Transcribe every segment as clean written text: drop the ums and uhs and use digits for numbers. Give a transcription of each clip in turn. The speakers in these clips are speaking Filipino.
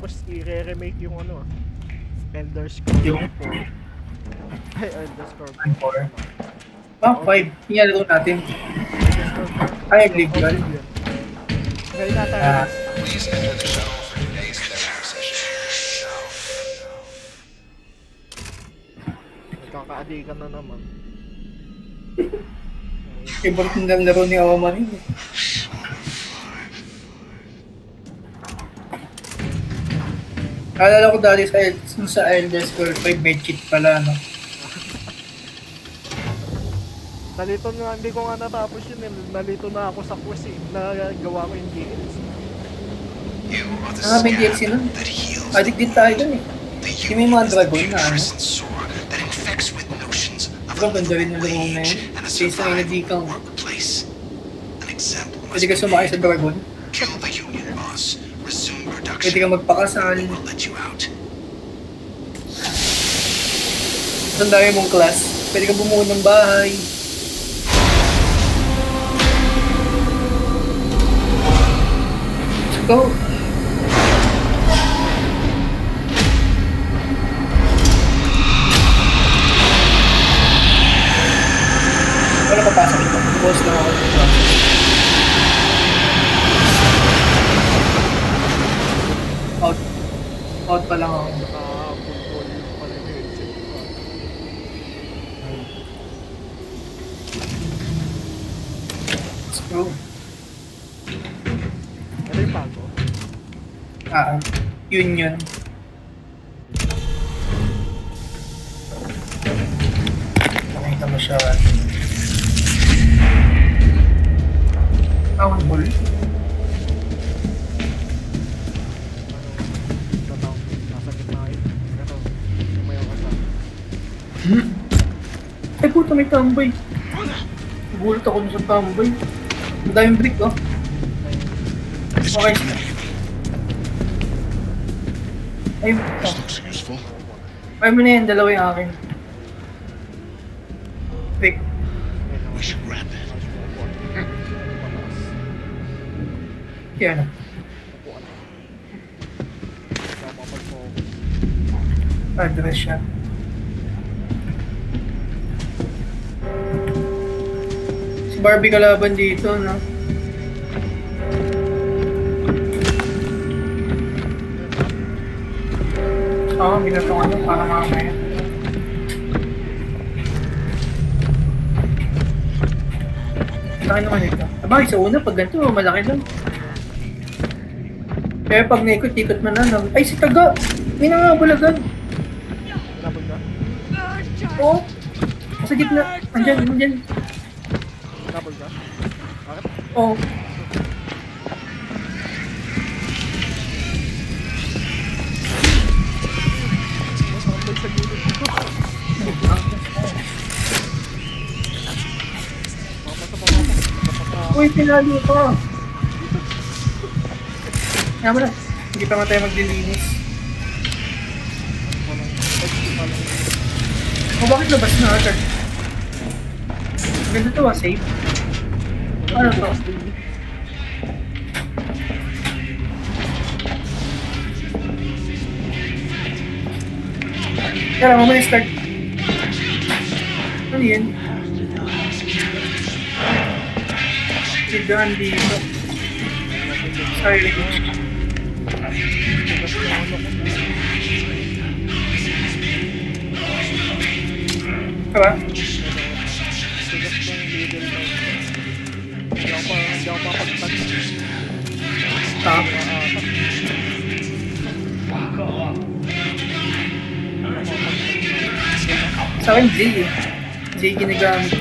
Tapos i-remake yung ano, Elder Scrolls Yung 4. Ay, Elder Scrolls 4. 4. Ah, 5. Hinalo natin. Elder Scrolls 4. Ay, Oblivion. Ngayon nata Ah, Please enter the shuttle for today's therapy session. nagkakaadikan na naman. favorite ng laro ni Awa rin. Alala ko dati sa Elder Scrolls 5 may cheat pala, no? Nalito na, hindi ko nga natapos yun eh. Nalito na ako sa quest eh. Nagawa ko yung DLC. You are the Ah, may DLC scab nun. that heals Addict din tayo dun eh. the Yung may mga union dragon na ano. fluorescent sore that infects with notions of Diba, ganda rin yung laro na age yun. and a Space na hindi survivable kang workplace. An example must pwede ka be sumakay sa dragon. kill the union boss, resume Pwede production, ka magpakasal. we'll let you out. Ang dami mong class. Pwede ka bumuo ng bahay. Let's go. Wala papasok ito. Boss lang ako dito. Out. Out pa lang ako. Full volume pa rin yung headset ko. Let's go. Ano yung bago? Ah, Union. Nakita mo siya. Town Hall. Tatawag. Nasa gitna yun. Pero, lumayaw ka sa... Ay puta, may tambay. Nagulat ako dun sa tambay. Ang daming brick, oh. Okay. Ay, This looks useful. ay mo na yan, dalawa yung akin. Brick. We should grab it. Kaya na. Address siya. Si Barbie kalaban dito, no? Oo, binatungan mo para mamaya. Laki naman ito. Abang, sa una, pag ganito, malaki lang. Kaya pag naikot-ikot mo na, ay, si Taga! May nangabulagan! Nabag na? Oo! Sa gitna! Andyan! Nabag na? Bakit? Oo! Nabag sa gilid ko. Mamata. Uy, pinalo ka! Kaya mo na. Hindi pa nga tayo maglilinis. O bakit labas na agad? Ganda to safe. Ano to? Kaya mamaya start. Ano yun? Sigahan dito. Sorry. Tara. Hindi ako mapagtag. Stop. Sa akin, J eh. J ginagamit.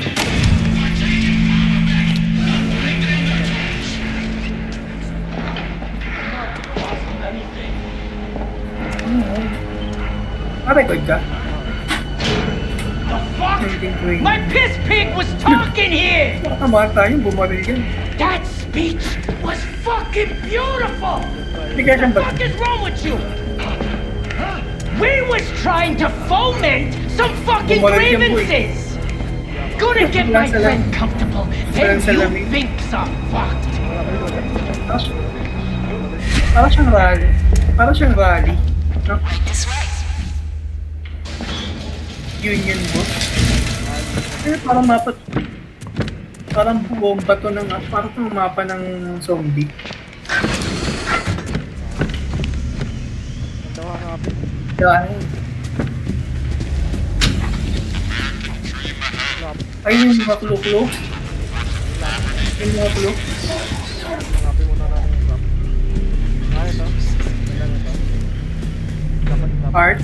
Record ka? My piss pig was talking here! Tama tayo, bumaril yan. That speech was fucking beautiful! Bigyan kang What the fuck is wrong with you? We was trying to foment some fucking Bumalik yan, boy. grievances! Gonna get my friend comfortable, then you think some fucked. Parang siyang rally. Parang siyang rally. No? Union boat. Eh, parang mapa... Parang buong bato ng... Parang itong mapa ng zombie. Ito hanapin. Dahil... Lap. Ayun yung mga klo-klo. Yung mga klo. Hanapin muna natin yung lap. Ah, ito. Ilan ito? Dapat. Art.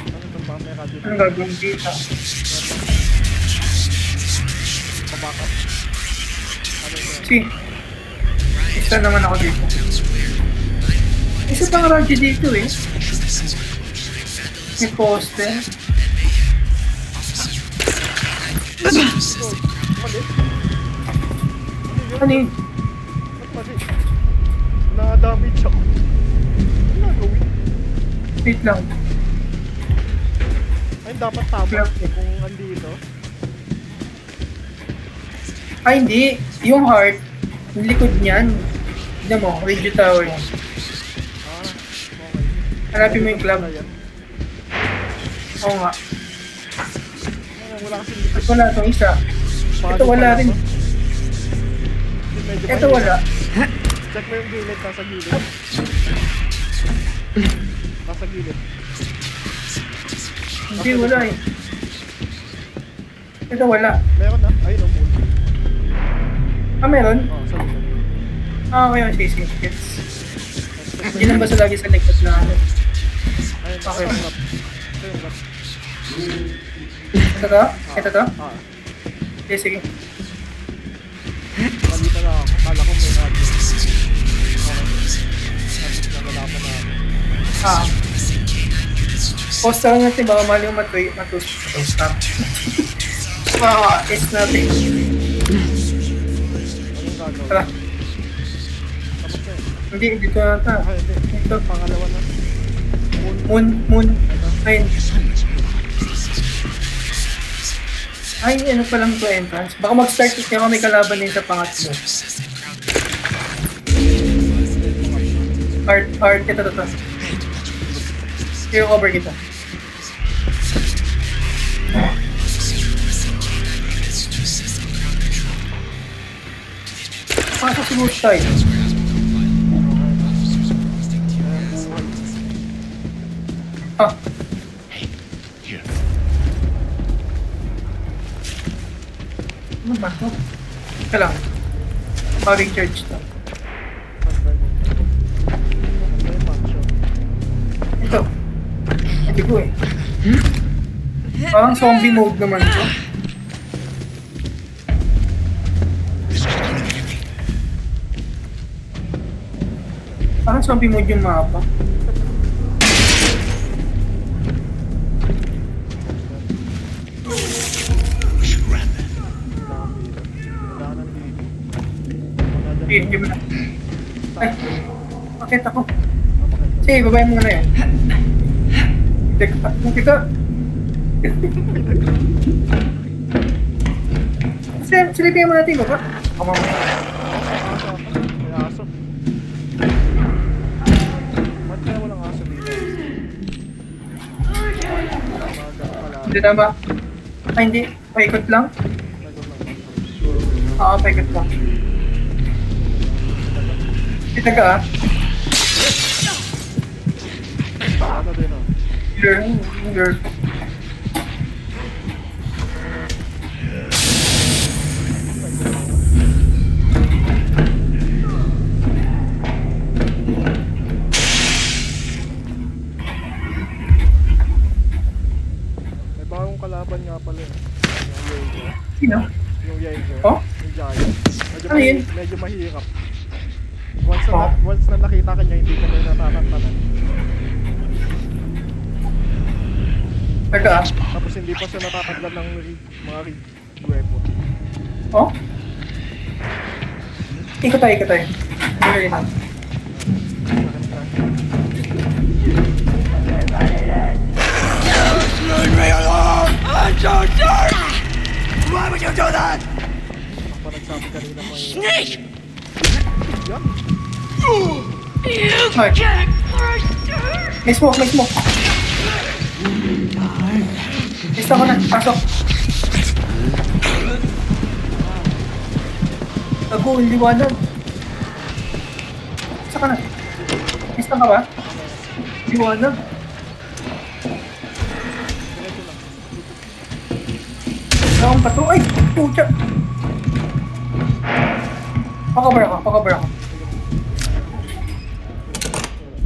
Ano itong ba? May radyo. Anong gagawin dito? Pabackup. Ano ito? Si. Isa naman ako dito. Isa pang radyo dito eh. May poster. Mali. Ano yun? Ba't mali? Na-damage ako. Ano nagawin? Wait lang. Ay, dapat tama kung andito. Ay hindi. Yung heart. Yung likod niyan. Tignan mo. Radio tower yan. Ah, okay. Hanapin mo yung club. Wala yan. Oo nga. Ay, wala kasing likod. At wala itong isa. Paano Ito wala pala rin. to? Medyo Ito mahirap. wala. Check mo yung gilid, nasa gilid. Nasa gilid. Hindi wala eh. Ito wala. Meron na. Ayun o, pool. Ah meron? Oo, sa gilid. Ah okay yung CC. Yes. Hindi lang ba sa lagi sa likod na ano? Ayun, Okay. ito yung lap. Ito yung lap. Ito to? Ito to? Ah, Okay, sige. malita na ako. Kala ko may radyo. Okay. Tapos nagalapan na ako. Ah. Post lang natin baka mali yung stop. Ah, it's nothing. Anong gagawin? Tara. Tapos na yun. Hindi, dito na ata. Ay, hindi. Ito. Pangalawa na. Moon. Moon. Ayun. Ay, ano pa lang to entrance. Baka mag-start kasi ako may kalaban din sa pangatlo. Art, ito. Hero cover kita. Pasok si Moose tayo. Ah, Here. ano ba to? Ika lang. Powering charge to. Ito. Hindi ko eh. Parang zombie mode naman to. This is communicating. Parang zombie mode yung mapa. We should grab that. Hindi mo na. Ay, bakit ako? Sige, babayin mo na yun. Teka. Silipin mo natin, baba. Come on. May aso. Ba't kaya walang aso dito? Hindi tama. Ay, hindi. Paikot lang. Oo, paikot lang. Itaga ah. Ano din o? Girl. May bagong kalaban nga pala eh. Yung Jaeger. Sino? Yung Jaeger. Oh? Yung Giant. Medyo, Ano yun? medyo mahirap. Once na, Oh? once na nakita ka niya, hindi ka na natatantanan. Taga ah. Tapos hindi pa siya natataglan ng mga weapon. Oh? Ikot tayo. Very nice. Ako nagsabi kanina may... Snake! Yan. Ay, Get first! may smoke, may smoke. Basta ko na, pasok. Tago, liwanag. Basta ka na. Basta ka ba? Liwanag. Saan pa to? Ay! Pucha! Pakabar ako, pakabar ako.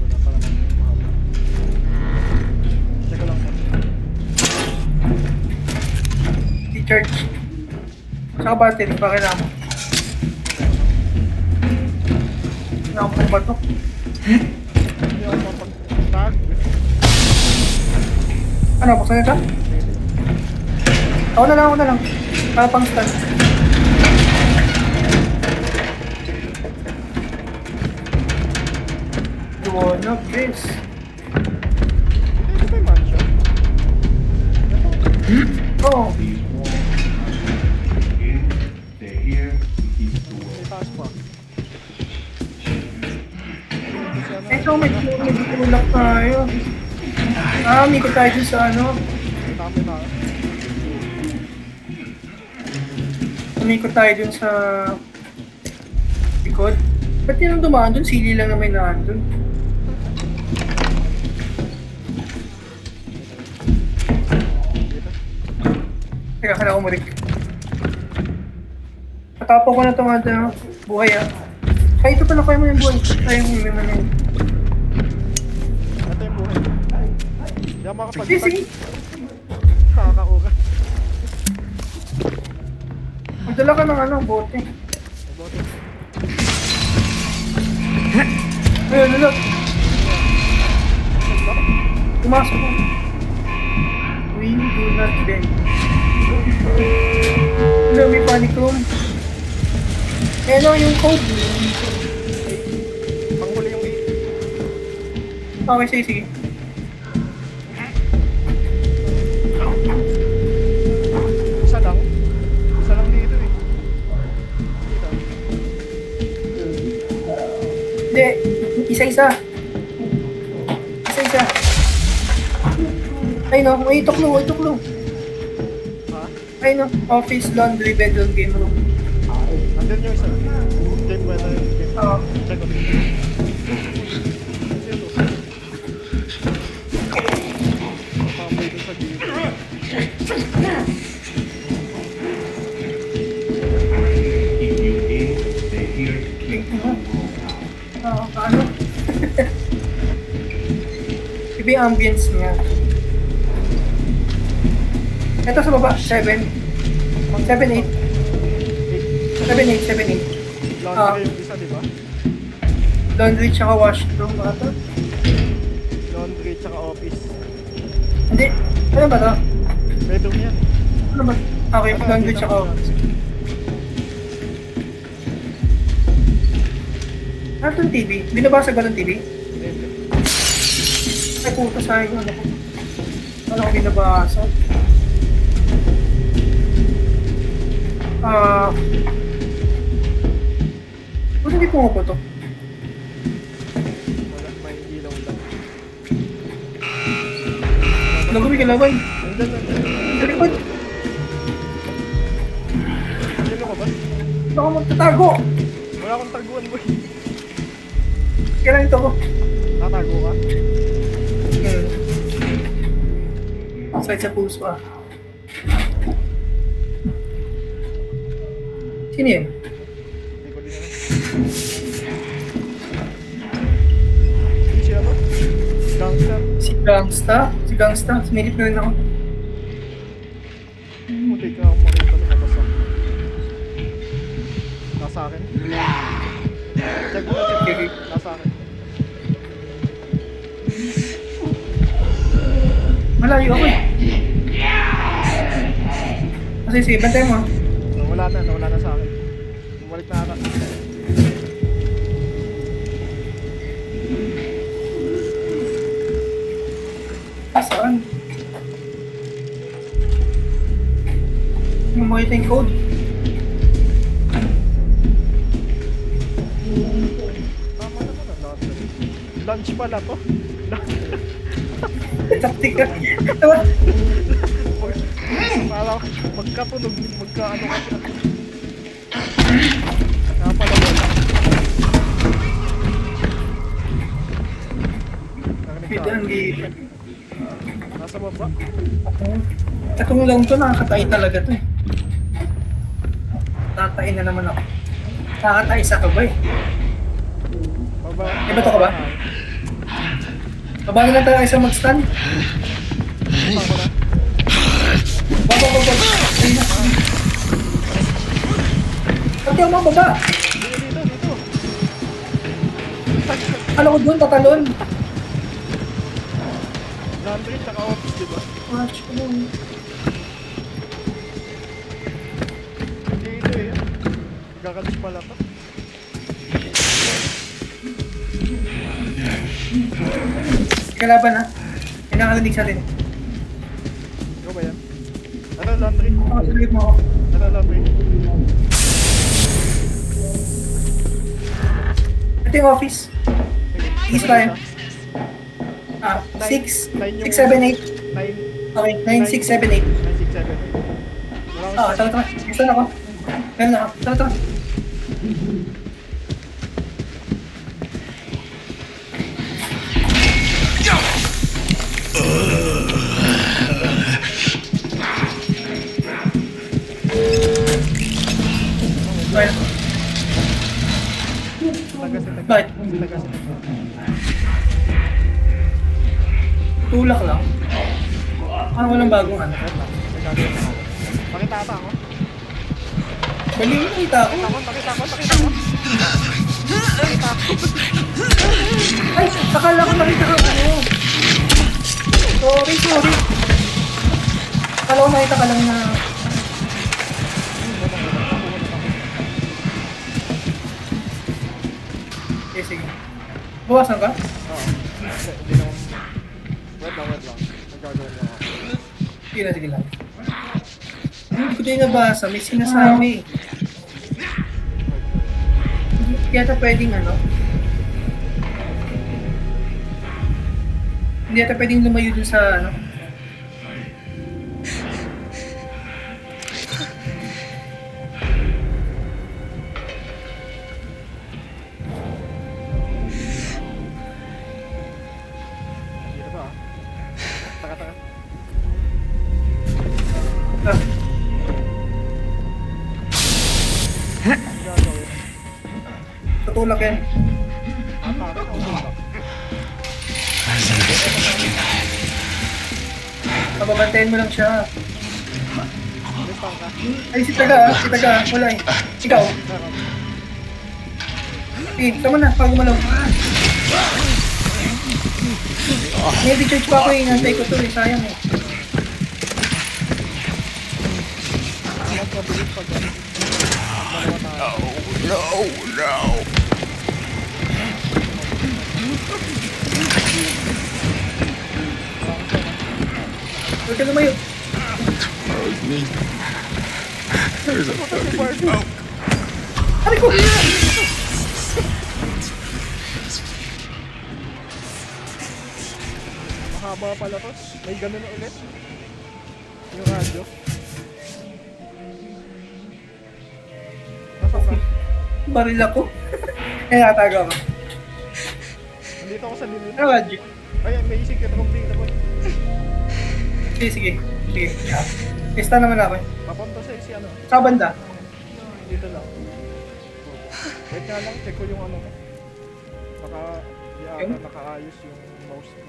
Wala pa naman mahaba. Check ko lang po. Si Church. Saka battery, pa kailangan mo. Kailangan mo ba to? Hindi ako mapag-tag. Ano, buksan ka? Ako na lang, ako na lang. Para pang stand. Liwanag, guys. Hindi ba yung mansion? Oo. They're here. Keep the way. May taas pa. Ito, may tulak tayo. Umikot tayo dun sa ano. Dami na. Umikot tayo dun sa likod. Ba't yun ang dumaan dun? Sili lang na may naan dun. Teka, kailangan ko marik. Patapon ko na itong ano, buhay ah. Kaya ito pala, kaya mo yung buhay. Kaya mo yung ano yun. Ito yung buhay. Hindi ako Sige, makapag-tag. sige. Kakakaura. Magdala ka ng ano, bote. Mabuti. Ayun, look. Pumasok ko. We do not bend. Hello, may panic room. Hello, yung code. Panghuli yung 8. Okay, sige, sige. Isa lang. Isa lang dito eh. Hindi, isa-isa. Isa-isa. Ay no, may tuklo, may tuklo. Ha? Ay no, office, laundry, bedroom, game room. Andun yung isa. Game wala yung game. Oo. Check ko. Sino to? Papapay dun sa game. Keep you in. They're here to keep the world out. Ano? Iba yung ambience niya. Ito sa baba, 7. 7, 8. 7, 8, 7, 8. Laundry yung isa, di ba? Laundry tsaka washroom ba ito? Laundry tsaka office. Hindi. Ano ba ito? Bedroom yan. Ano ba? Okay, laundry tsaka office. Ano itong TV? Binabasag ba ng TV? Ay puta sayang ano ko. Ano ko binabasag? Ba't hindi pumuputok? Wala, may ilaw lang. Nagawin ka laban. Nandun, nandun. Sa likod. Sino ka ba? Baka magtatago. Wala akong taguan, boy. Kailan ito ko? Tatago ka? Sakit sa puso ah. Sino yun? Hindi ko din alam. Hindi siya ba? Gangster. Si Gangsta? Si Gangsta? Sinilip na rin ako. Munti ka akong makita na nabasa. Nasa akin. Check mo na, check mo. Nasa akin. Malayo ako eh. Kasi sige, bantay mo. Nawala na sa akin. Bumalik na ata. Saan? Yung makita yung code. Tama naman ang lahat. pala to. Taktika. Diba? Parang magkatunog, magkaano ka siya. Kaya pala wala. Narinig Ito ka. ang Nasa baba. Itong lang to, nakakatay talaga to eh. Tatay na naman ako. Nakakatay sa ka ba eh. Baba. Eh, bato ka ba? Babagin lang tayo isa mag-stun. Ako na. Baba. Ayun na. Pati ako mababa. Dito. Kala ko doon, tatalon. Laundry tsaka office, diba? Watch ko doon. Dito eh. Gagalis pala to. Kalaban ha. May nakarinig sa atin. Ikaw ba yan? Ano laundry? Nakasulit mo ako. Ano laundry? Ito yung office. Is tayo. 6, 7, 8. Okay, 9, 6, 7, 8. 9, 6, 7, 8. Tara. Gusto na ako. Ganun na ako. Tara. Well, bakit? Tulak lang. Parang walang bagong ano. Pakita ata ako. Bali yung nakita ako. Pakita ako. Ay, akala ko nakita ka ano. Sorry. Akala ko nakita ka lang na... Okay, sige. Buwasan ka? Oo. Hindi naman. Wait lang. Nagagawin lang ako. Sige lang. Hindi ko din nabasa. May sinasabi. Hindi yata pwedeng ano. Hindi yata pwedeng lumayo dun sa ano. Dito ba? Taka. Ah, Nagagawin. tutulak yan. Ata ako. Pababantayan mo lang siya. Lipang ka. Ay, si Taga. Wala eh. Ikaw. Eh, tama na. Bago malaw. May recharge pa ako eh. Nantay ko to eh. Sayang eh. Magpabilis pag dalawa tayo. Huwag ka lumayo. Sabi ko! Mahaba pala to. May ganun na ulit. Yung radyo. Nasaan ka? Baril ako. Eh, natago ako. Nandito ako sa limit. Ano, Radyo? Ayan, may secret room din naman. Sige. Testa naman ako eh. Papunta sa si ano. Sa banda. Dito lang. Wait nga lang, check ko yung ano ko. Baka, Yung? nakaayos yung mouse ko.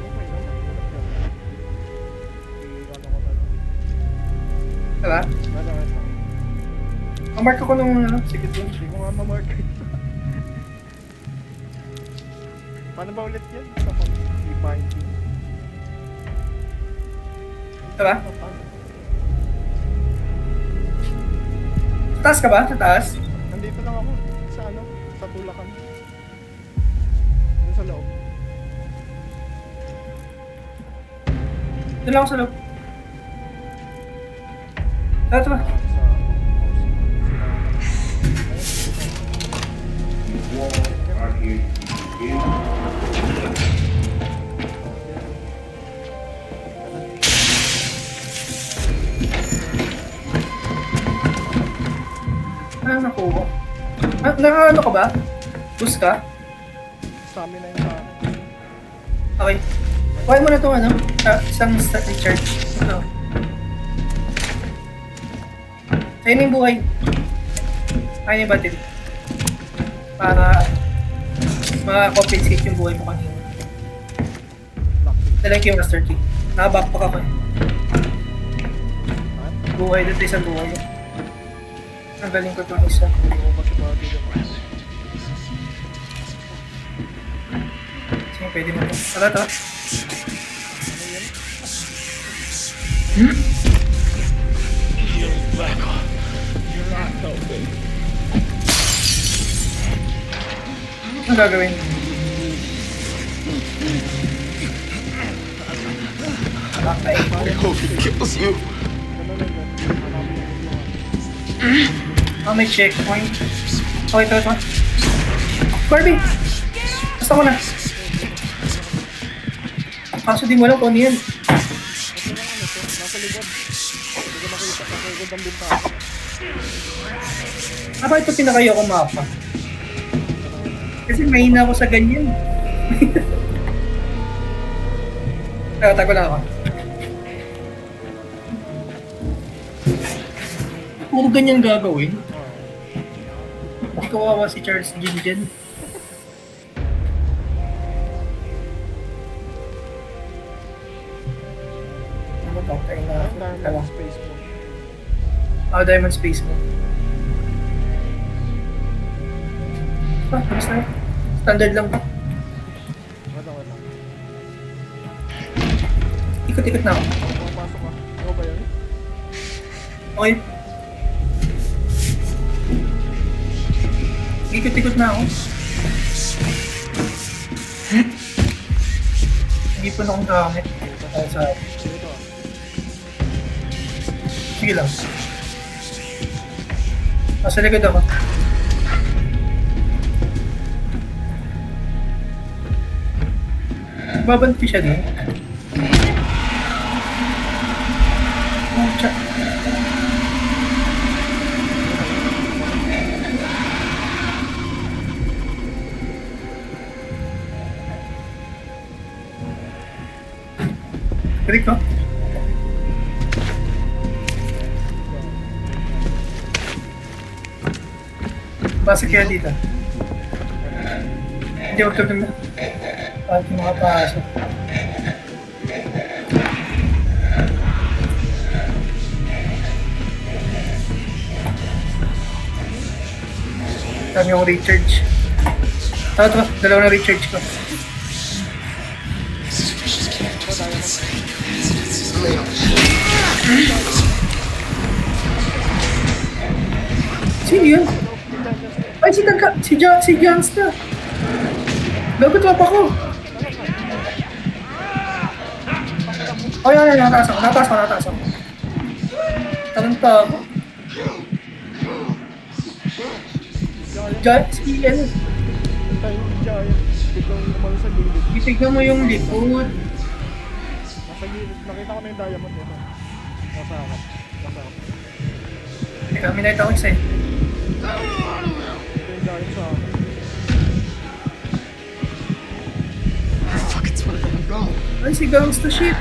Okay naman. I-ano ko na lang. Diba? Wait lang. Mark ako nung ano. Sige to. Hindi ko nga ma-mark. Paano ba ulit yan? Sa pag-binding? Diba? Paano? Sa taas ka ba? Sa taas? Nandito lang ako. Sa ano? Sa tulakan. Doon sa loob. Doon lang ako sa loob. Tara. Sa mouse. walls are here to keep you in. Ah, nakuha. Ano ka ba? Boost ka? Stamina yung sa akin. Okay. Kuhain mo na itong ano, isang recharge. Ito. Ayun yung buhay. Ayun yung battery. Para ma-compensate yung buhay mo kanina. Talagang yung master key. Nakabackpack ako eh. Buhay dito isang buhay. Ang galing ko itong isa. Oo, ba't yung body naman? Sige, pwede mo ito. Tara, tara. Ano gagawin? Okay. May checkpoint. Okay, ito. Barbie! Basta ko na. Kaso di mo alam kung ano yan. Nasa likod. Hindi ko nakita. Nasa likod ang bintana. Bakit ito pinakayo ko mapa? Kasi mahina ako sa ganyan. Tago lang ako. Puro ganyan gagawin. Hindi kawawa si Charles Jinjen. Ano to? Kaya na. Diamond space mo. Diamond Space mo. Tapos na. Standard lang ba? Wala. Ikot-ikot na ako. Pumapasok ka. Ano ba yun? Okay. Ikot-ikot na ako. Hindi po na akong gamit. Sa... Dito ah. Sige lang. Nasa likod ako. Babanti siya din. Oh, Rico? Pasok kaya dito. Hindi ako tulog na. Bakit makapasok? Dami yung recharge. Ito, dalawa na recharge ko. Sino yun? Ay, si Jans na. Gagot pa ko. Oh, yan, nataas ako. Talanta ako. Si ano? Tayo yung giant. Biglang umalo sa gilid. Itignan mo yung likod. Nasa gilid. Nakita ko na yung diamond yun. Nasa harap. Teka, may nakita ko isa eh. Ito yung giant sa akin. Ay, si Gangsta shit.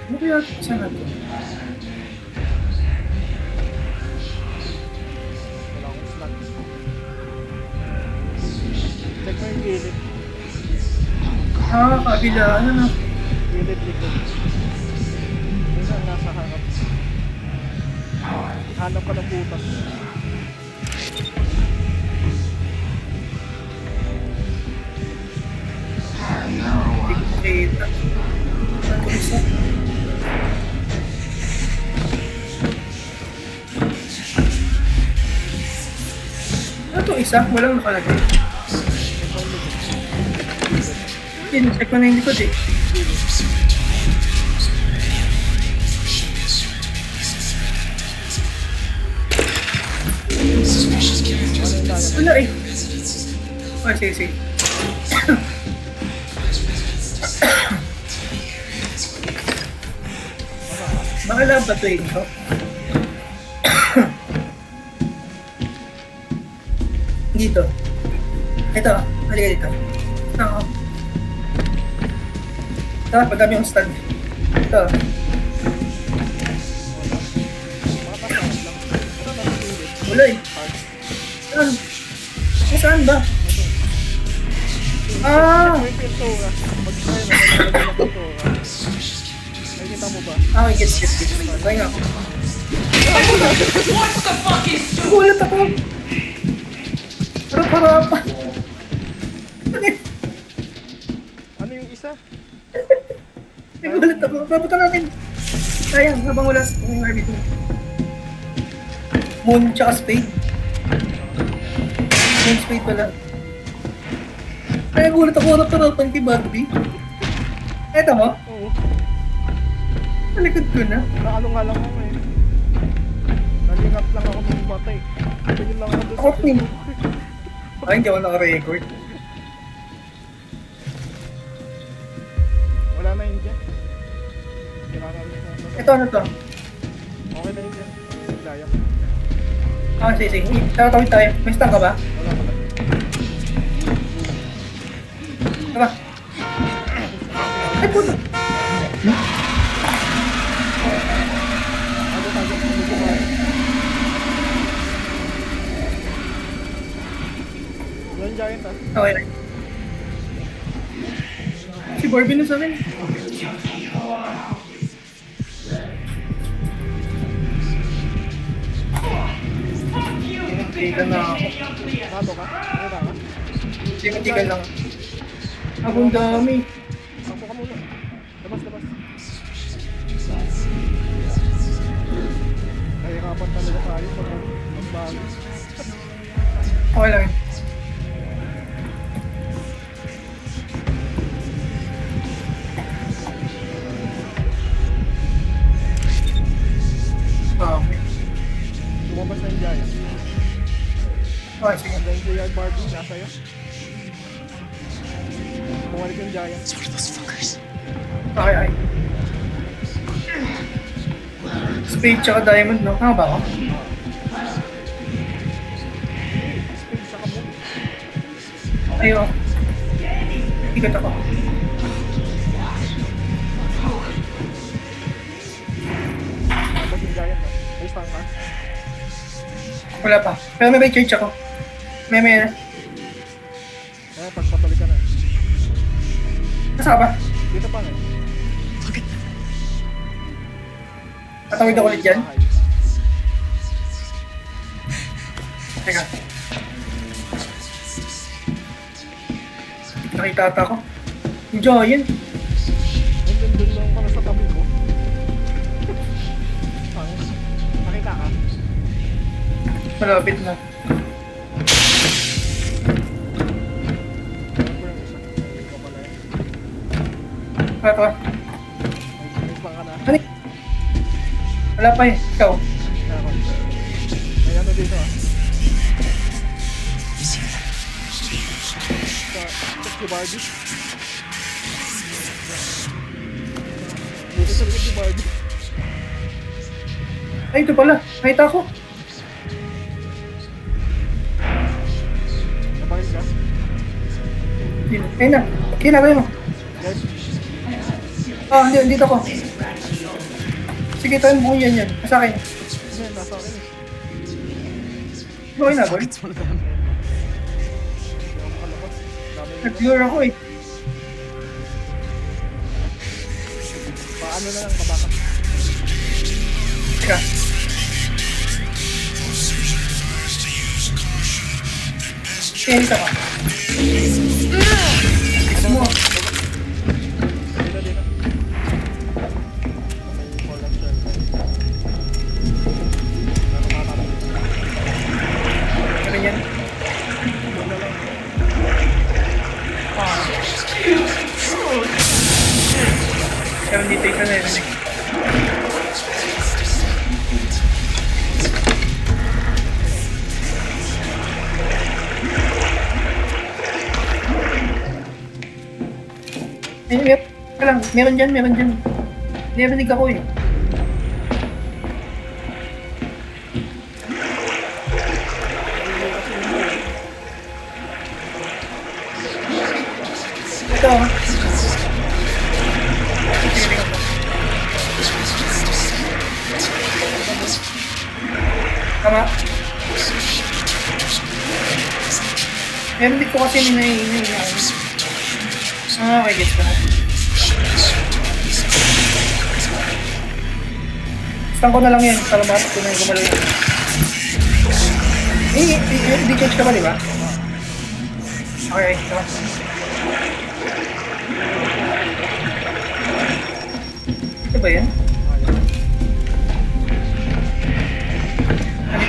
Ano kaya saan na to? Wala akong slot. Check mo yung gilid. Kabila. Ano na? Gilid likod. Minsan nasa harap. Hanap ka ng butas. Hindi ko makita. Ano isa? Ano to isa? Walang nakalagay. Check ko na yung likod eh. Wala eh. Oh, sige, sige. Baka lang ba ito ko? Dito. Ito, halika dito. Oo. Ito, pagdami yung stand. Ito. Wala eh. Saan? Saan ba? Ah! May pintura. Mag-try na ng pintura. Nakikita mo ba? Ah, gets. Try nga. What the fuck is Gulat ako. Harap-harap. Ano yung isa? Nagulat ako. Papunta natin. Sayang, habang wala yung RB2. Moon tsaka spade. Moon spade pala. Ay, nagulat ako. Harap-harapan kay Barbie. Eto mo? Oo. Nalikod ko na. Naano nga lang ako eh. Nalingat lang ako ng batay. Tingin lang ako doon sa Okay. pintura. Ay, hindi ako naka-record. Wala na yun dyan. Kailangan mo na. Ito, ano to? Okay na yun dyan. Daya. Ah, sige. Tatawid tayo. May stand ka ba? Wala pala. Tara. Ay, puto. Tago. Medyo ba? Yan giant ah. Okay lang. Si Barbie na sa akin. Tinitigan na ako. Nato ka? Nakita ka? Tinitigan lang. Abong dami. Ako ka muna. Labas. Nahihirapan talaga tayo pag magbago. Okay lang. Okay. Lumabas na yung giant. Okay, sige. And then JR Barbie, nasa iyo. Bumalik yung giant. Okay. Spade tsaka diamond, no? Tama ba ako? Spade sa kamo. Ayun. Ikot ako. Lumabas yung giant na. Ay, stang ka. Wala pa. Pero may charge ako. May na. Eh, pagpatuloy ka na. Nasa ka ba? Dito pa nga. Tatawid ako ulit dyan. Bahay. Teka. Nakita ata ko. Yung giant. Nandun lang pala sa tabi ko. Nakita ka? Malapit na. Alam ko yung isa. Ikaw pala yan. Wala pa. May pang ka na. Ano? Wala pa eh. Ikaw. Meron. May ano dito ah. Si Barbie. Dito sa likod si Barbie. Ay, ito pala. Nakita ko. Napakit ka? Ayun na. Kinagay mo. Guys, Ah, dito ko. Sige, tayo mo yan. Sa akin. hindi, nasa akin eh. Okay na, boy. Hindi ako makalabas. Dami yun. Nag-lure ako eh. Paano na lang kabaka? Teka. Kaya ka. Fix mo. Dito, dito. May fallen shell. Nakakatabi. Ano yan? Doon na lang. Ah. Pero dito isa na yun. Meron dyan. Narinig ako eh. Ito. Tama. Narinig ko kasi may okay, gets ko na. Stang ko na lang yan para makapag ko na yung gumalaw yan. Di-charge ka ba, di ba? Okay, tama. Ito ba yan?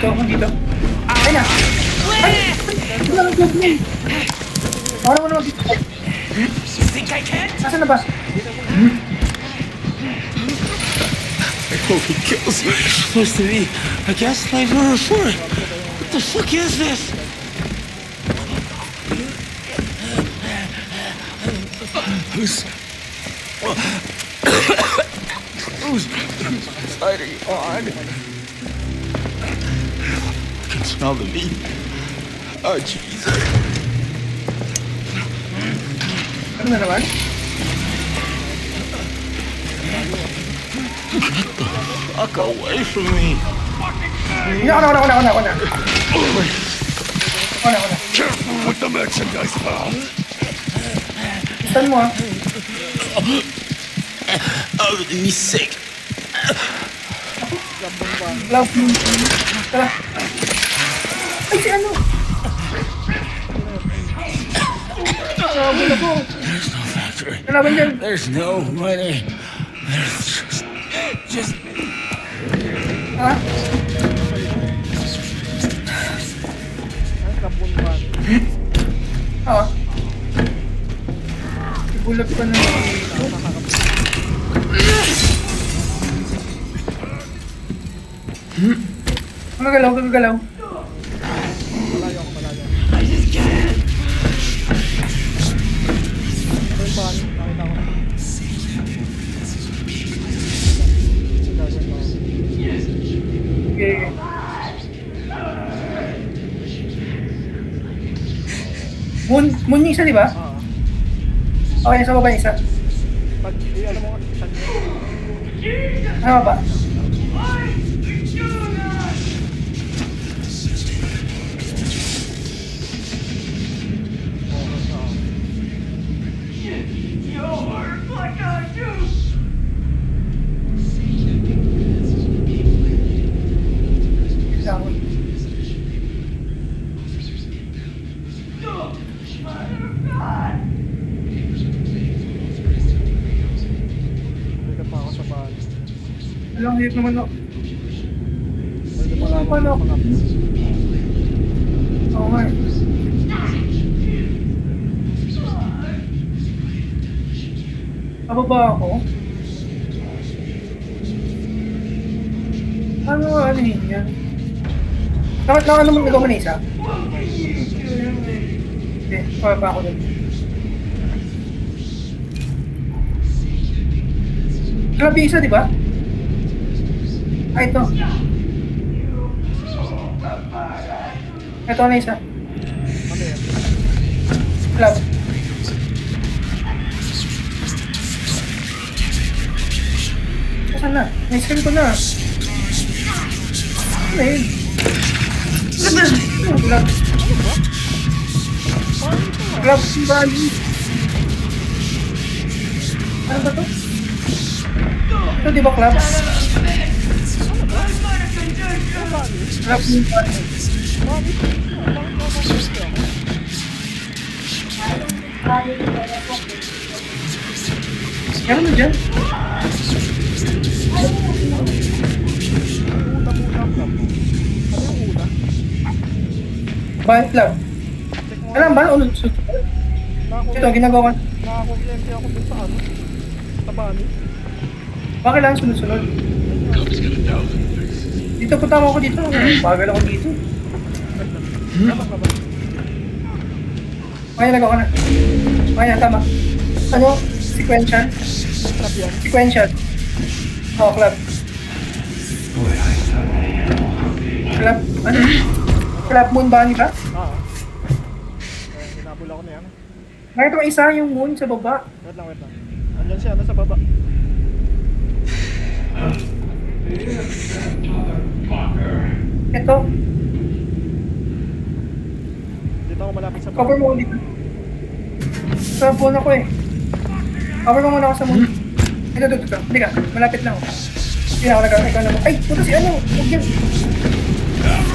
Dito. Ay na! Ay! Ito lang ang job niya. Ako naman naman dito. Think I can? Nasaan na ba? Holy kills. Supposed to be a gaslight or a fort. What the fuck is this? Who's side are you on? I can smell the meat. Oh, Jesus. Ano na naman? Fuck away from me. Ako na. Careful with the merchandise, pal. Saan mo ah? Oh, he's sick. Love mo. Tara. Ay, si ano? Nalaban ako. There's no factory. Nalaban dyan. There's no money. There's just Ha? Ay, kabunban. Oo. Ibulag pa na. Magagalaw. Malayo. Kabunban, nakita ko. Okay. Moon yung isa, di ba? Okay, nasa baba yung isa. Pag, ano mo, saan yun? Ano ba? Pwede pa ako sa bahay. Alam, hirap naman ako. Pwede pa lang Paano? ako. Oo nga. Pababa ako. Ano yun yan? Bakit lang ano mo nagawa na isa? Hindi, pababa ako dun. Grabe isa, di ba? Ah, ito. Ito na isa. Ano yan? Club. Saan na? Na-screen ko na. Ano yun? Club. Club Valley. Ano ba to? Ito di ba club? Club Valley. Meron na dyan? Bakit club? Alam ba? Ano? Ito, ginagawa ko. Nakakuryente ako dun sa ano? Sa bani. Bakit lang sunod-sunod? Dito punta ako dito. Bagal ako dito. Dapat ba ba? Kaya nagawa ko na. Kaya, tama. Ano? Sequential. Trap yan. Sequential. Oh, club. Club, ano? Club moon bunny ba? Hinabol ako na yan. Nakita ko isa yung moon sa baba. Wait lang. Andyan siya, nasa baba. Ito, Dito ako malapit sa cover mo ulit. Sa phone ako eh. Cover mo muna ako sa moon. Ito. Hindi ka, malapit lang. Hindi na ako ikaw naman. Ay, puto si ano, huwag yan.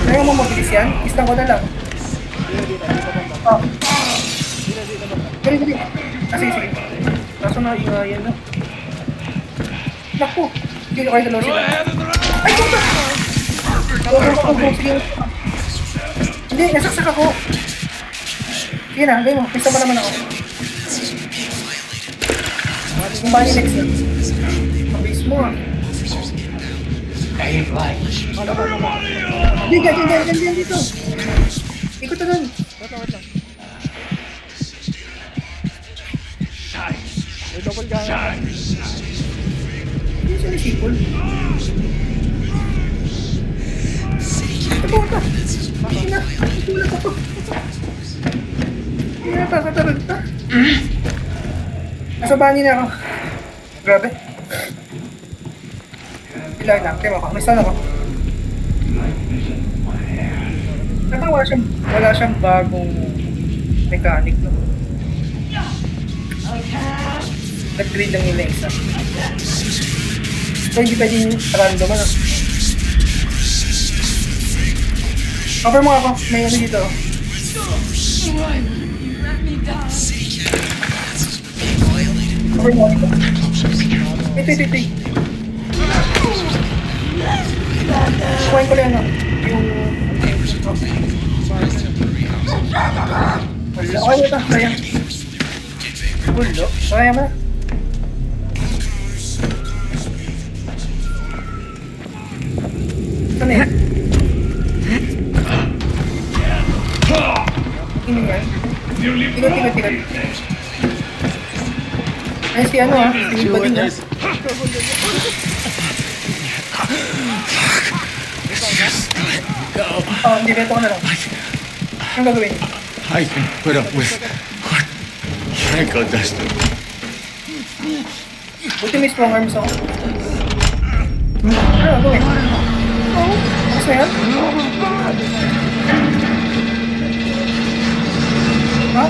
Ayaw mo mabilis yan, islang ko na lang. Dito banda. Oh, Dito banda. dali. Sige. Kaso na, yan na. Naku, hindi ko kayo dalawa sila. Ay, puto! Go, sige. Hindi, nasaksak ako. Sige na, gawin mo, pista pa naman ako. Yung bali next na. Mabilis mo ah. Diyan dito. Ikot na dun. Wait lang. May double gana. Hindi siya nasipol. Ito. Itulat ako. Hindi na tatarad na. Nasa bani na ako. Grabe. Ilan lang, kaya ako. May stun ako. Saka wala siyang bagong mechanic, no? Nag-trade lang nila isa. So, hindi pwedeng random, ano? Cover mo ako. May ano dito. Cover mo ako. Ito. Kuhain ko lang, ano? Yung... Wala. Okay, ito. Kaya. Gulo. Kaya mo na. Ano yan? Ini yan. Tigat. Ay, si ano ah. Si Bading ah. Oh, hindi beto ko na lang. Anong gagawin? I can put up with what Franco does to me. Buti may strong arms ako. Ano gagawin? Tapos na yan? Ha?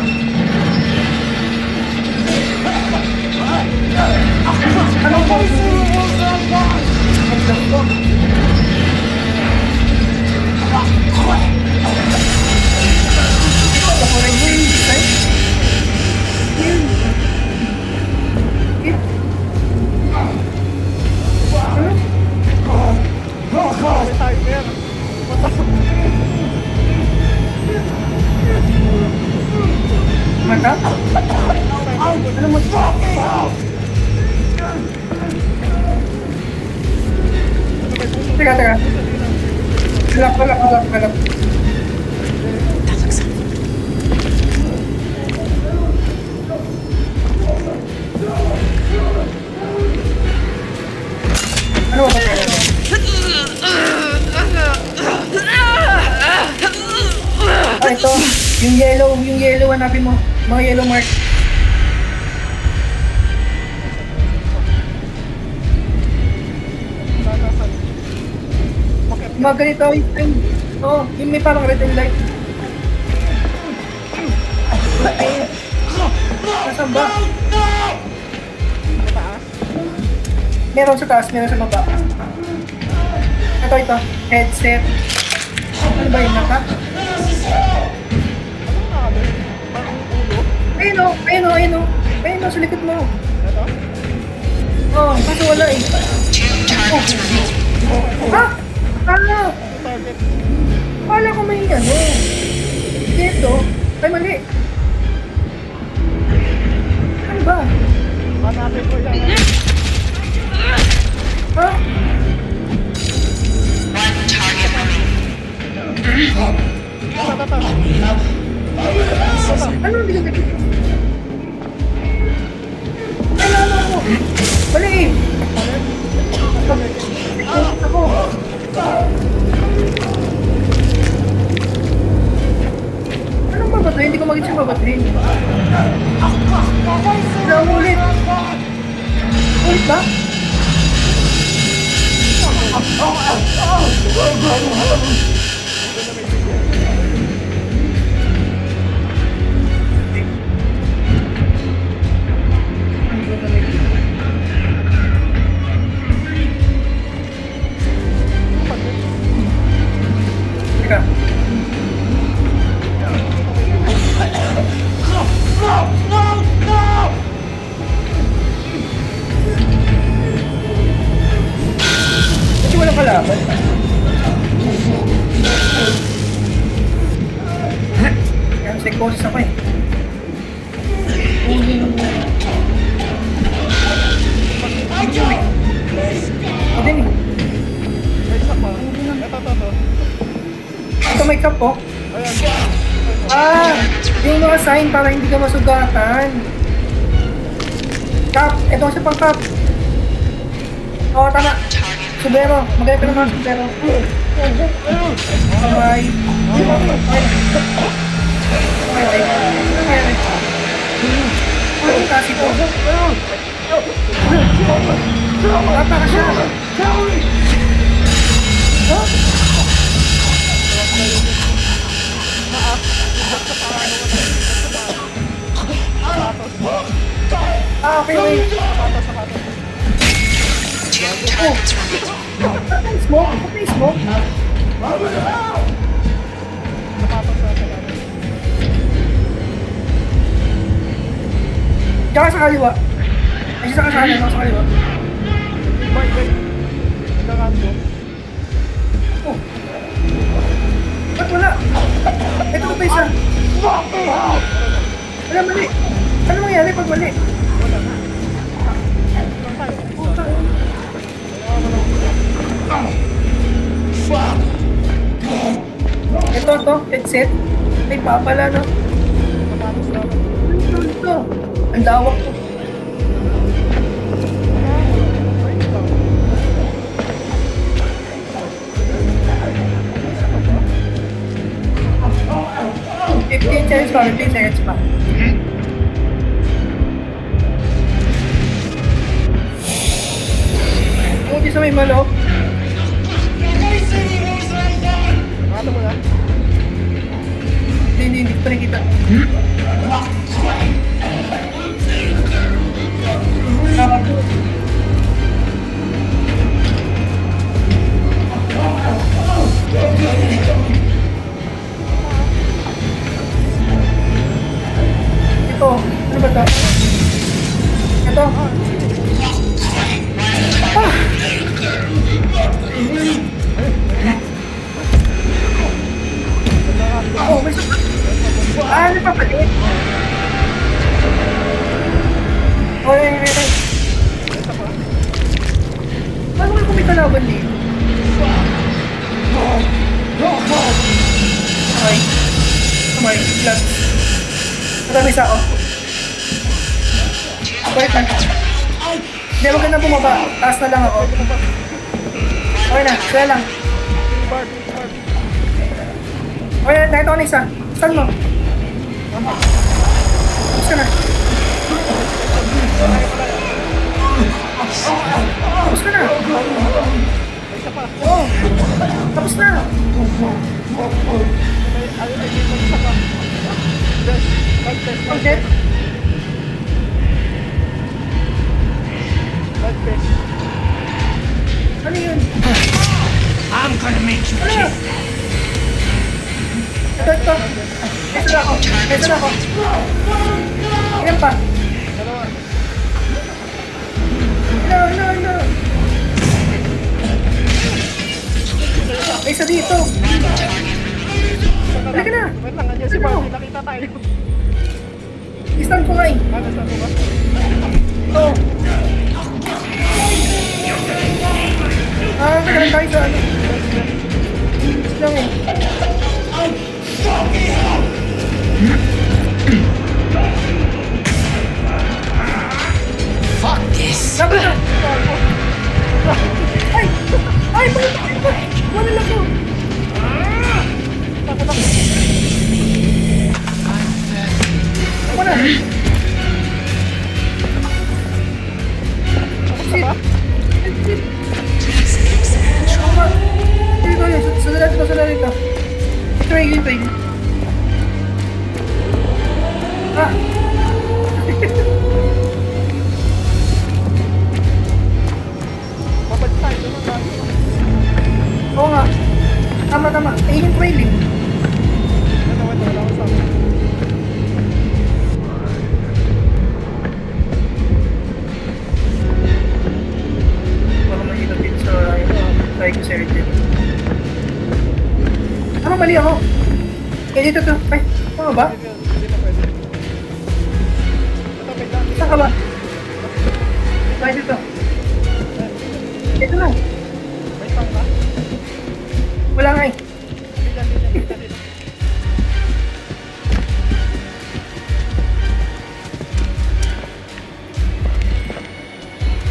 Anong gagawin? What the fuck? Ako rin yung design. May timer. Mata? Ano mo? Teka. Galap. Ano ba kaya? Ah, ito. Yung yellow, hanapin mo. Mga yellow mark. Mga ganito, yung may parang red and light. Nasaan ba? Meron sa taas, meron sa baba. Ito. Headset. Ano ba yun, naka? Ayun o, sa likod mo. Oh, kaso wala eh. Ha? Ano? Kala ko may ano. Dito. Ay, mali. Ano ba? Hanapin ko yan. Ha? Ano? Hindi ko Mali eh! Ako! Anong babatuhin? Hindi ko mag-itch yung babatuhin. Kailangan mo ulit. Ulit ba? Teka. Kasi walang kalaban. Kaya psychosis ako eh. Ako din eh. May isa pa. Ito. Ito may cup po. Ayan. Ah! Yung mga sign para hindi ka masugatan. Cup! Ito kasi pang cup. Oo, tama. Subero. Maganda ka naman, Subero. Bye-bye. Okay. Ano kasi ito? Tata ka siya. Huh? Ah, okay, wait. Oh. Smoke? Okay, smoke. Tsaka sa kaliwa. Ay, sa kasalan ako sa kaliwa. Wait. Nagkakaan mo. Oh. Ba't wala? Ito pa isa. Wala, mali. Ano mangyari pag mali? Ito, headset. May papala, no? Ito. Ang dawak ko. Seconds pa, 15 seconds pa. Kung di sa may malo. Ano mo na? Hindi ko pa nakita. Ito, ano ba ito? Ito. Ah! Oh, may ano pa pala? Wait. Paano kayo kumita laban dito? Kamay, lang. Matami isa ako. Wait lang. Hindi, wag ka na bumaba. Taas na lang ako. Okay na, kaya lang. Okay, nakita ko na isa. Stun mo. Tapos ka na. Tapos ka na. Oo. Tapos na. Okay. Ano yun? I'm gonna make you Ano? kiss. Ito. Ito na ako. Ilan pa? No. May isa dito. Halika na. Wait lang, nandiyan si Barbie. Nakita tayo. Isang ko nga eh. Ano sa ba? Ito. Nagkaroon tayo sa ano. Lang eh. Fuck this. Wala lang ko. Wala. Sunod dito. Try. Ah. Babad tayo naman tayo. Oo nga. Tama. Eh, yung trailing. Wala ko sa amin. Baka mahirap din sa, psycho surgery. Mali ako. Eh, dito to. Ay, tama ba? Hindi na pwede. Ito, may dami. Saan ka ba? Ay, dito. Dito na. May pang ka? Wala nga eh. Dito.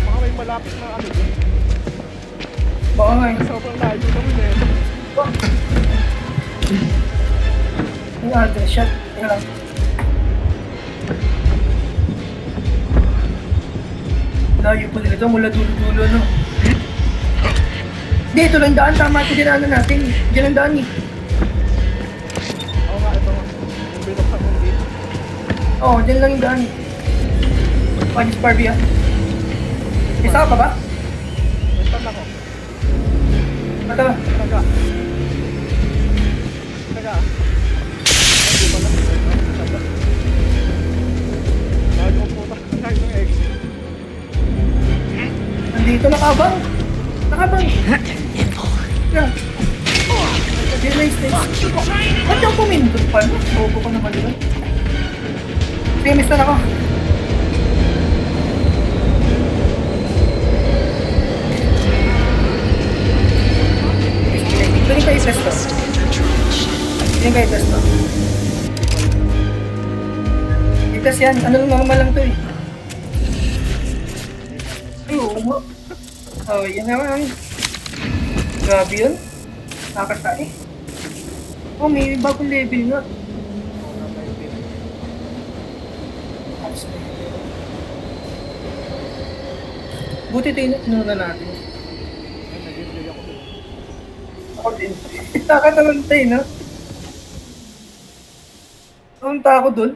Baka may malapit na ano dun. Baka nga eh. Sobrang layo naman eh. Yung address shot. Teka lang. Layo po nila ito mula dulo-dulo, no? Hindi, ito lang daan. Tama ito dinaanan natin. Diyan ang daan eh. Oo nga, ito nga. Yung binuksan kong gate. Oo, diyan lang yung daan eh. Pagis Barbie ah. Isa ka pa ba? May stand ako. Mata ba? Taga. Hindi pa lang. Taga. Layo ang puta. Layo ng exit. Nandito nakabang. Yeah. Nice. Ba't yung pumindot pa? Bobo ko naman yun. Sige, miss na ako. Doon kayo test to. I-test yan. Ano lang normal lang to eh. Ay, oo mo. Oh, yan naman. Grabe yun. Nakakasai. Oh, may bagong level nga. Buti ito yung inuna natin. Ay, nag-enjoy ako dun. Ako din. Nakatalantay, no? Talanta ako dun.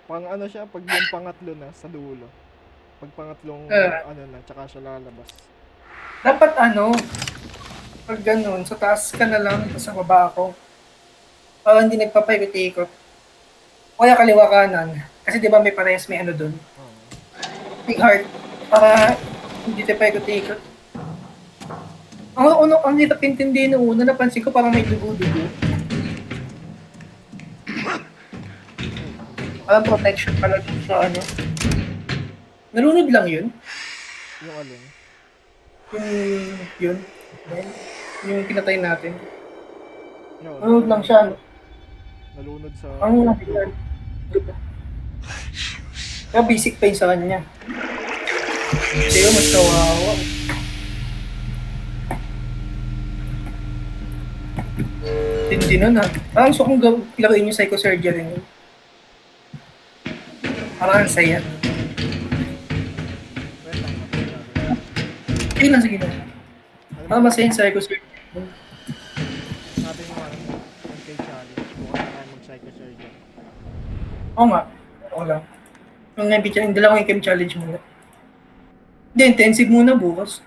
Pang ano siya, pag yung pangatlo na sa dulo. Pag pangatlong ano na, tsaka siya lalabas. Dapat ano, pag ganun, sa taas ka na lang, tapos sa baba ako. Para hindi nagpapaikot-ikot. O kaya kaliwa kanan. Kasi di ba may parehas may ano dun? Big heart. Para hindi tayo paikot-ikot. Ang hirap intindihin nung una, napansin ko parang may dugo-dugo. Parang protection pala dun sa ano. Nalunod lang yun. Yung alin. Yun. Yung pinatay natin. Yun. Nalunod lang siya. No? Nalunod sa... Ang natin. Kaya basic pain sa kanya. Sa'yo, mas kawawa. Tindi nun ha. Parang gusto kong ilakuin yung psychosurgery niyo. Parang ang saya. Wait lang. Sige lang. Parang masaya yung psychosurgery. Natin yung ano, MK challenge. Bukas na tayo mag-psychosurgery. Oo nga. Oo lang. Yung MP challenge, yung dalawang MK challenge muna. Hindi, intensive muna bukas.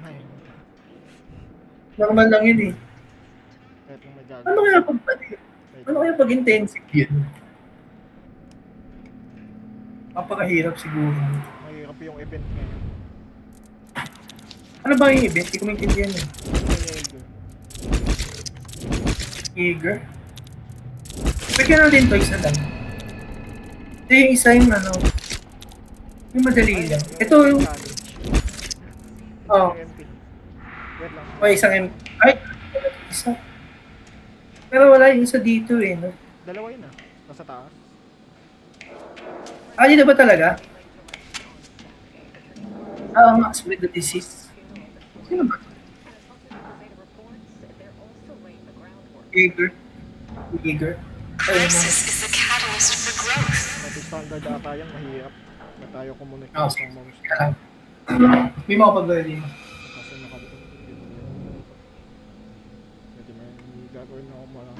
Ay, Normal lang yun eh. wait lang, may Ano kaya pag intensive yun? Napakahirap siguro. Mahirap yung event ngayon. Ano ba yung event? Hindi ko maintindihan eh. Jaeger. Eager? Pwede natin toys na lang. Ito yung isa yung ano, yung madali lang. Ito yung, oh, Yung MP. Wait lang. may isang ay, isa. Pero wala yung isa dito eh, no? Dalawa yun ah. Nasa taas. Ah, dito ba talaga? Oo nga, spread the disease. Sino ba? Jaeger. Jaeger. Ayun mo. Crisis is the catalyst for growth. Pati standard ata yan, mahirap. Na tayo communicate Ah, ng monster. kaya lang. May mga pag-ready mo. Kasi nakapagod. Pwede may gagawin na ako mga